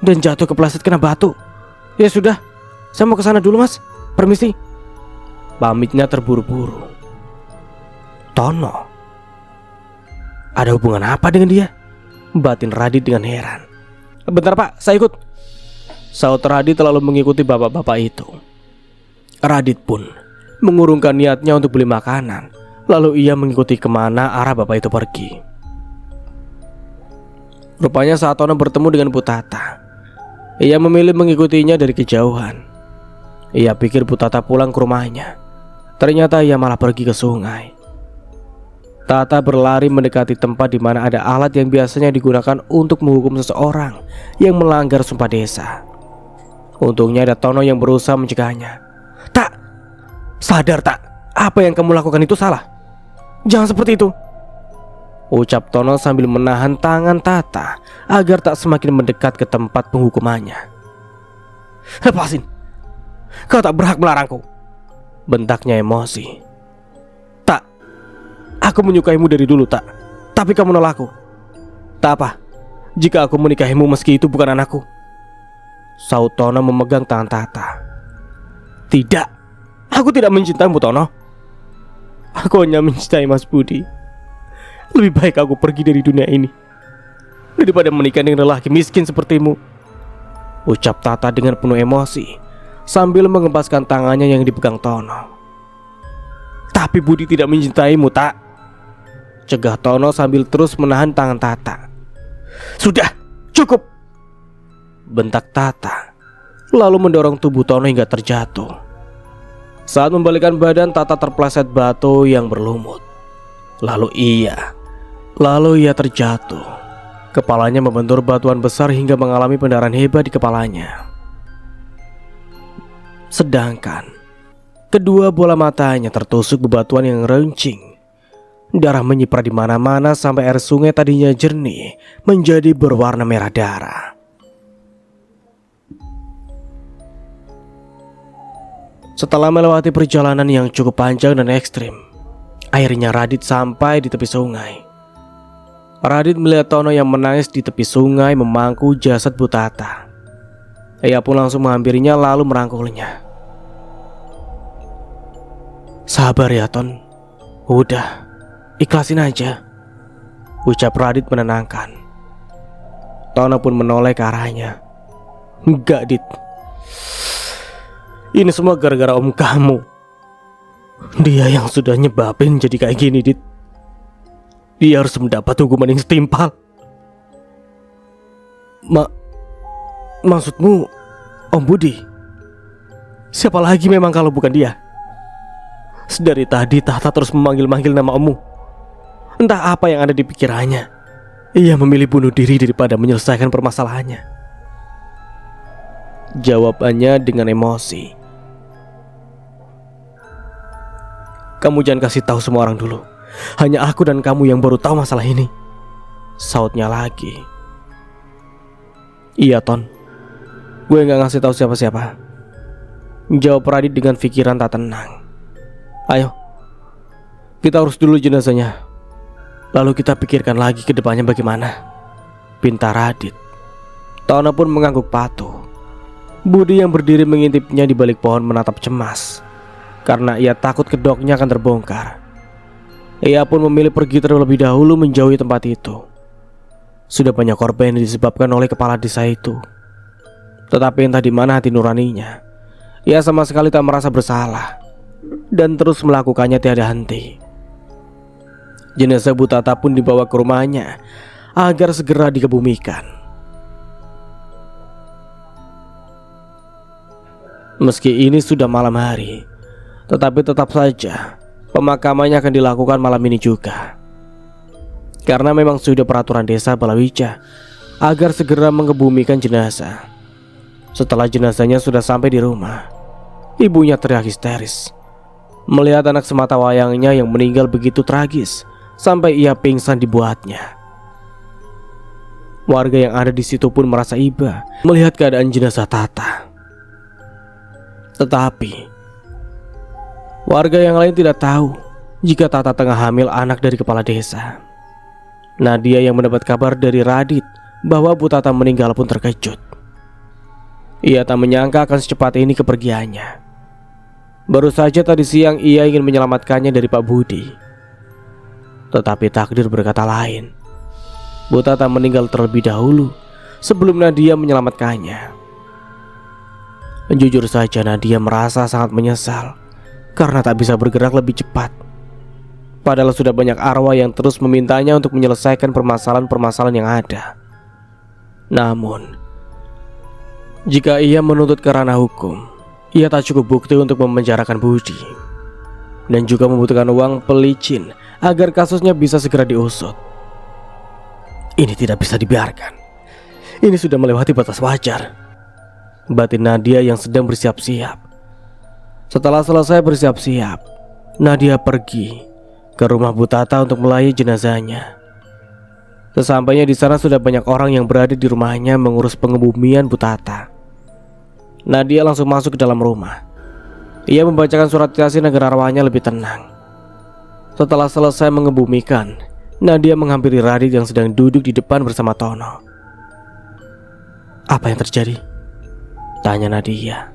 dan jatuh kepleset kena batu. Ya sudah, saya mau ke sana dulu mas, permisi, pamitnya terburu-buru. Tono, ada hubungan apa dengan dia? Batin Radit dengan heran. Bentar pak, saya ikut, saut Radit lalu mengikuti bapak-bapak itu. Radit pun mengurungkan niatnya untuk beli makanan, lalu ia mengikuti kemana arah bapak itu pergi. Rupanya saat Tono bertemu dengan Bu Tata, ia memilih mengikutinya dari kejauhan. Ia pikir Bu Tata pulang ke rumahnya, ternyata ia malah pergi ke sungai. Tata berlari mendekati tempat di mana ada alat yang biasanya digunakan untuk menghukum seseorang yang melanggar sumpah desa. Untungnya ada Tono yang berusaha mencegahnya. Tak, sadar tak, apa yang kamu lakukan itu salah. Jangan seperti itu, ucap Tono sambil menahan tangan Tata agar tak semakin mendekat ke tempat penghukumannya. Lepasin, kau tak berhak melarangku, bentaknya emosi. Tak, aku menyukaimu dari dulu tak, tapi kamu menolakku. Tak apa, jika aku menikahimu meski itu bukan anakku, saut Tono memegang tangan Tata. Tidak, aku tidak mencintaimu Tono. Aku hanya mencintai Mas Budi. Lebih baik aku pergi dari dunia ini daripada menikah dengan lelaki miskin sepertimu, ucap Tata dengan penuh emosi sambil mengempaskan tangannya yang dipegang Tono. Tapi Budi tidak mencintaimu tak, cegah Tono sambil terus menahan tangan Tata. Sudah, cukup, bentak Tata, lalu mendorong tubuh Tono hingga terjatuh. Saat membalikkan badan, Tata terpleset batu yang berlumut. Lalu ia terjatuh. Kepalanya membentur batuan besar hingga mengalami pendarahan hebat di kepalanya. Sedangkan kedua bola matanya tertusuk bebatuan yang runcing. Darah menyiprat di mana-mana sampai air sungai tadinya jernih menjadi berwarna merah darah. Setelah melewati perjalanan yang cukup panjang dan ekstrim, akhirnya Radit sampai di tepi sungai. Radit melihat Tono yang menangis di tepi sungai memangku jasad Bu Tata. Ia pun langsung menghampirinya lalu merangkulnya. Sabar ya Ton, udah, ikhlasin aja, ucap Radit menenangkan. Tono pun menoleh ke arahnya. Enggak Dit, ini semua gara-gara om kamu. Dia yang sudah nyebabin jadi kayak gini Dit. Dia harus mendapat hukuman yang setimpal. Maksudmu Om Budi? Siapa lagi memang kalau bukan dia? Sedari tadi Tata terus memanggil-manggil nama ommu. Entah apa yang ada di pikirannya. Ia memilih bunuh diri daripada menyelesaikan permasalahannya, jawabannya dengan emosi. Kamu jangan kasih tahu semua orang dulu. Hanya aku dan kamu yang baru tahu masalah ini, sautnya lagi. Iya Ton, gue gak ngasih tahu siapa-siapa. jawab Radit dengan pikiran tak tenang. Ayo, kita urus dulu jenazahnya, lalu kita pikirkan lagi ke depannya bagaimana, pinta Radit. Tono pun mengangguk patuh. Budi yang berdiri mengintipnya di balik pohon menatap cemas, karena ia takut kedoknya akan terbongkar. Ia pun memilih pergi terlebih dahulu menjauhi tempat itu. Sudah banyak korban yang disebabkan oleh kepala desa itu. Tetapi entah di mana hati nuraninya, ia sama sekali tak merasa bersalah dan terus melakukannya tiada henti. Jenazah Bu Tata pun dibawa ke rumahnya agar segera dikebumikan. Meski ini sudah malam hari, tetapi tetap saja pemakamannya akan dilakukan malam ini juga. Karena memang sudah peraturan desa Balawija agar segera mengebumikan jenazah. Setelah jenazahnya sudah sampai di rumah, ibunya teriak histeris melihat anak semata wayangnya yang meninggal begitu tragis sampai ia pingsan dibuatnya. Warga yang ada di situ pun merasa iba melihat keadaan jenazah Tata. Tetapi warga yang lain tidak tahu jika Tata tengah hamil anak dari kepala desa. Nadia yang mendapat kabar dari Radit bahwa Bu Tata meninggal pun terkejut. Ia tak menyangka akan secepat ini kepergiannya. Baru saja tadi siang ia ingin menyelamatkannya dari Pak Budi, tetapi takdir berkata lain. Bu Tata meninggal terlebih dahulu sebelum Nadia menyelamatkannya. Jujur saja Nadia merasa sangat menyesal karena tak bisa bergerak lebih cepat. Padahal sudah banyak arwah yang terus memintanya untuk menyelesaikan permasalahan-permasalahan yang ada. Namun, jika ia menuntut ke ranah hukum, ia tak cukup bukti untuk memenjarakan Budi, dan juga membutuhkan uang pelicin agar kasusnya bisa segera diusut. Ini tidak bisa dibiarkan. Ini sudah melewati batas wajar, batin Nadia yang sedang bersiap-siap. Setelah selesai bersiap-siap, Nadia pergi ke rumah Bu Tata untuk melayani jenazahnya. Sesampainya di sana sudah banyak orang yang berada di rumahnya mengurus pengebumian Bu Tata. Nadia langsung masuk ke dalam rumah. Ia membacakan surat Yasin agar arwahnya lebih tenang. Setelah selesai mengebumikan, Nadia menghampiri Radit yang sedang duduk di depan bersama Tono. Apa yang terjadi? Tanya Nadia.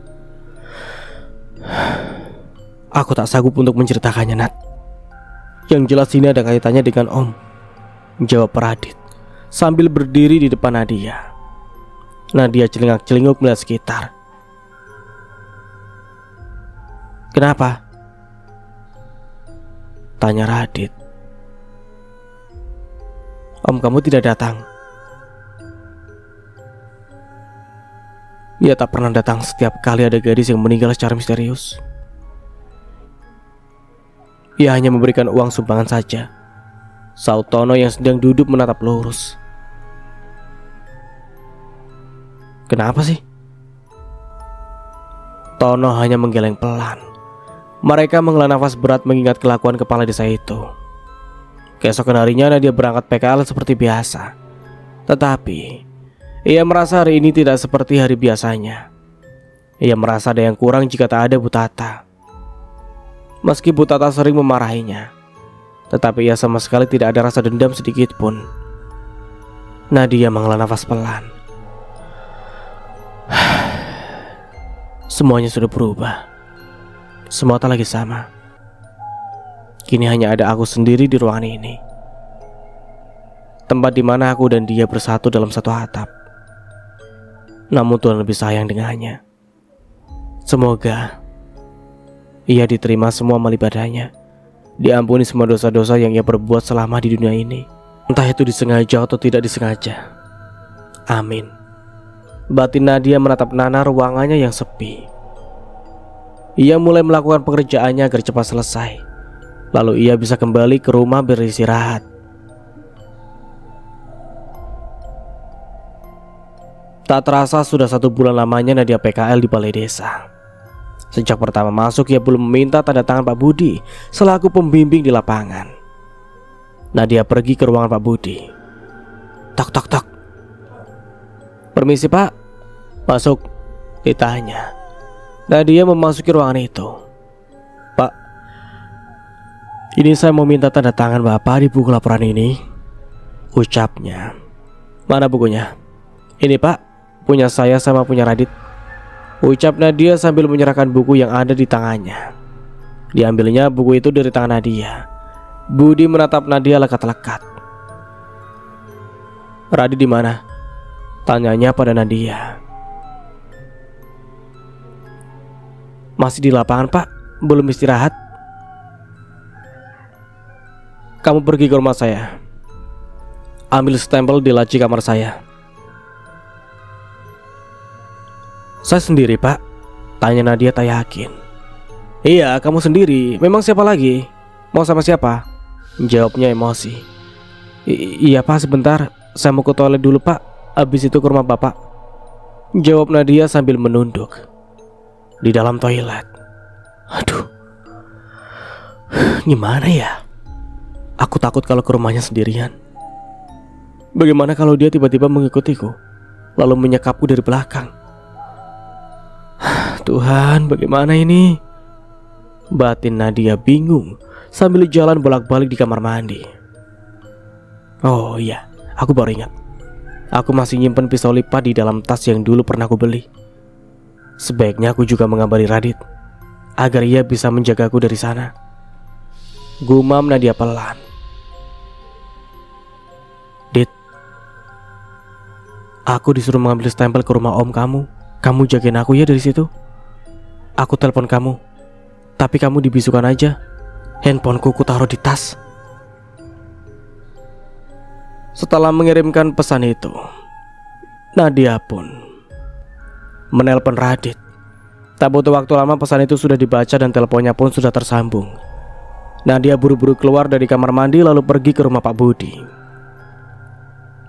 Aku tak sanggup untuk menceritakannya, Nat. Yang jelas ini ada kaitannya dengan Om, jawab Radit sambil berdiri di depan Nadia. Nadia celingak-celinguk melihat sekitar. Kenapa? Tanya Radit. Om kamu tidak datang. Ia tak pernah datang setiap kali ada gadis yang meninggal secara misterius. Ia hanya memberikan uang sumbangan saja, saut Tono yang sedang duduk menatap lurus. Kenapa sih? Tono hanya menggeleng pelan. Mereka menghela nafas berat mengingat kelakuan kepala desa itu. Keesokan harinya Nadia berangkat PKL seperti biasa. Tetapi ia merasa hari ini tidak seperti hari biasanya. Ia merasa ada yang kurang jika tak ada Bu Tata. Meski Bu Tata sering memarahinya, tetapi ia sama sekali tidak ada rasa dendam sedikit pun. Nadia menghela nafas pelan. Semuanya sudah berubah. Semua tak lagi sama. Kini hanya ada aku sendiri di ruangan ini. Tempat di mana aku dan dia bersatu dalam satu atap. Namun Tuhan lebih sayang dengannya. Semoga ia diterima semua amal ibadahnya, diampuni semua dosa-dosa yang ia perbuat selama di dunia ini, entah itu disengaja atau tidak disengaja. Amin. Batin Nadia menatap Nana ruangannya yang sepi. Ia mulai melakukan pekerjaannya agar cepat selesai, lalu ia bisa kembali ke rumah beristirahat. Tak terasa sudah 1 bulan lamanya Nadia PKL di balai desa. Sejak pertama masuk ia belum meminta tanda tangan Pak Budi selaku pembimbing di lapangan. Nadia pergi ke ruangan Pak Budi. Tok tok tok. Permisi Pak. Masuk, ditanya. Nadia memasuki ruangan itu. Pak, ini saya mau minta tanda tangan Bapak di buku laporan ini, ucapnya. Mana bukunya? Ini Pak, punya saya sama punya Radit, ucap Nadia sambil menyerahkan buku yang ada di tangannya. Diambilnya buku itu dari tangan Nadia. Budi menatap Nadia lekat-lekat. Radit di mana? Tanyanya pada Nadia. Masih di lapangan Pak, belum istirahat. Kamu pergi ke rumah saya, ambil stempel di laci kamar saya. Saya sendiri Pak, tanya Nadia tak yakin. Iya kamu sendiri, memang siapa lagi? Mau sama siapa? Jawabnya emosi. Iya Pak, sebentar, saya mau ke toilet dulu Pak, habis itu ke rumah Bapak, jawab Nadia sambil menunduk. Di dalam toilet. Aduh, gimana ya? Aku takut kalau ke rumahnya sendirian. Bagaimana kalau dia tiba-tiba mengikutiku, lalu menyekapku dari belakang? Tuhan, bagaimana ini? Batin Nadia bingung sambil jalan bolak-balik di kamar mandi. Oh iya, aku baru ingat. Aku masih nyimpen pisau lipat di dalam tas yang dulu pernah aku beli. Sebaiknya aku juga mengabari Radit agar ia bisa menjagaku dari sana. Gumam Nadia pelan. Dit, aku disuruh mengambil stempel ke rumah om kamu. Kamu jagain aku ya dari situ. Aku telepon kamu, tapi kamu dibisukan aja. Handphoneku ku taruh di tas. Setelah mengirimkan pesan itu, Nadia pun menelpon Radit. Tak butuh waktu lama pesan itu sudah dibaca dan teleponnya pun sudah tersambung. Nadia buru-buru keluar dari kamar mandi lalu pergi ke rumah Pak Budi.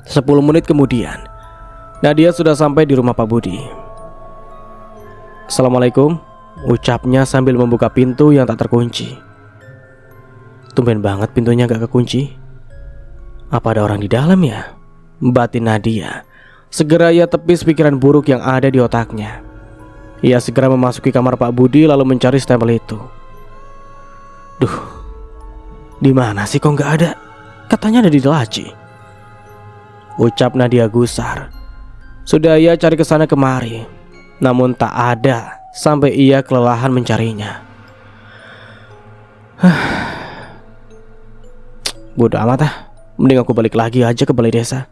10 menit kemudian, Nadia sudah sampai di rumah Pak Budi. Assalamualaikum, ucapnya sambil membuka pintu yang tak terkunci. Tumben banget pintunya gak kekunci. Apa ada orang di dalam ya? Batin Nadia. Segera ia tepis pikiran buruk yang ada di otaknya. Ia segera memasuki kamar Pak Budi lalu mencari stempel itu. Duh, di mana sih kok nggak ada? Katanya ada di laci, ucap Nadia gusar. Sudah ia cari ke sana kemari, namun tak ada sampai ia kelelahan mencarinya. Bodoh amat ah, mending aku balik lagi aja ke balai desa.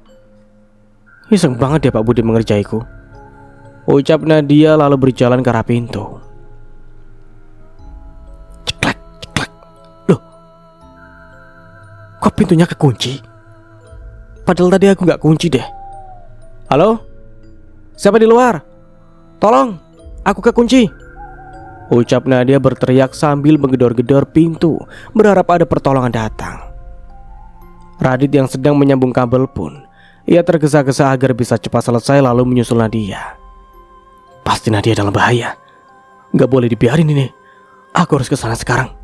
Iseng banget ya Pak Budi mengerjaiku, ucap Nadia lalu berjalan ke arah pintu. Ceklek, ceklek. Loh, kok pintunya kekunci? Padahal tadi aku gak kunci deh. Halo? Siapa di luar? Tolong, aku kekunci, ucap Nadia berteriak sambil menggedor-gedor pintu, berharap ada pertolongan datang. Radit yang sedang menyambung kabel pun ia tergesa-gesa agar bisa cepat selesai lalu menyusul Nadia. Pasti Nadia dalam bahaya, gak boleh dibiarin ini. Aku harus ke sana sekarang,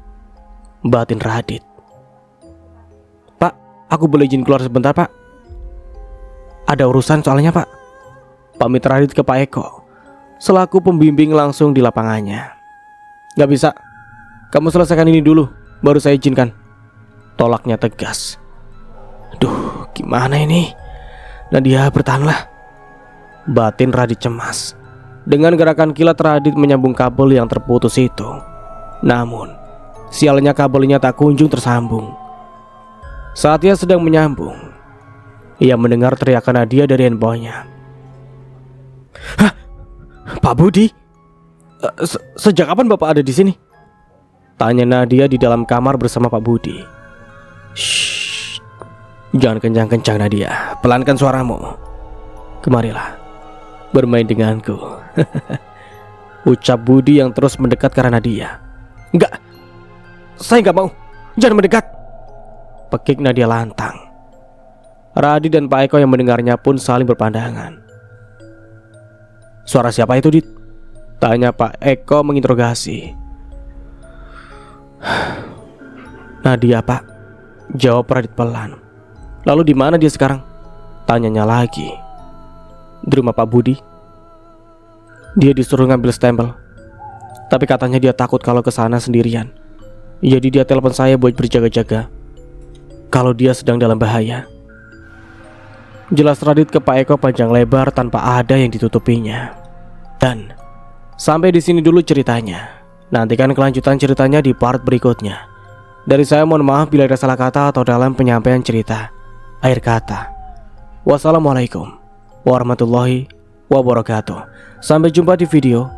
batin Radit. Pak, aku boleh izin keluar sebentar Pak? Ada urusan soalnya Pak, pamit Radit ke Pak Eko selaku pembimbing langsung di lapangannya. Gak bisa, kamu selesaikan ini dulu, baru saya izinkan, tolaknya tegas. Duh, gimana ini? Nadia, bertahanlah, batin Radit cemas. Dengan gerakan kilat Radit menyambung kabel yang terputus itu. Namun sialnya kabelnya tak kunjung tersambung. Saat ia sedang menyambung, ia mendengar teriakan Nadia dari handphonenya. Hah? Pak Budi? Sejak kapan Bapak ada di sini? Tanya Nadia di dalam kamar bersama Pak Budi. Shh. Jangan kencang-kencang Nadia, pelankan suaramu. Kemarilah, bermain denganku. Ucap Budi yang terus mendekat ke arah Nadia. Enggak, saya enggak mau, jangan mendekat, pekik Nadia lantang. Radit dan Pak Eko yang mendengarnya pun saling berpandangan. Suara siapa itu, Dit? Tanya Pak Eko menginterogasi. Nadia Pak, jawab Radit pelan. Lalu di mana dia sekarang? Tanyanya lagi. Di rumah Pak Budi. Dia disuruh ngambil stempel. Tapi katanya dia takut kalau ke sana sendirian. Jadi dia telepon saya buat berjaga-jaga kalau dia sedang dalam bahaya. Jelas Radit ke Pak Eko panjang lebar tanpa ada yang ditutupinya. Dan sampai di sini dulu ceritanya. Nantikan kelanjutan ceritanya di part berikutnya. Dari saya mohon maaf bila ada salah kata atau dalam penyampaian cerita. Akhir kata, wassalamualaikum warahmatullahi wabarakatuh. Sampai jumpa di video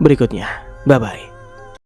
berikutnya. Bye bye.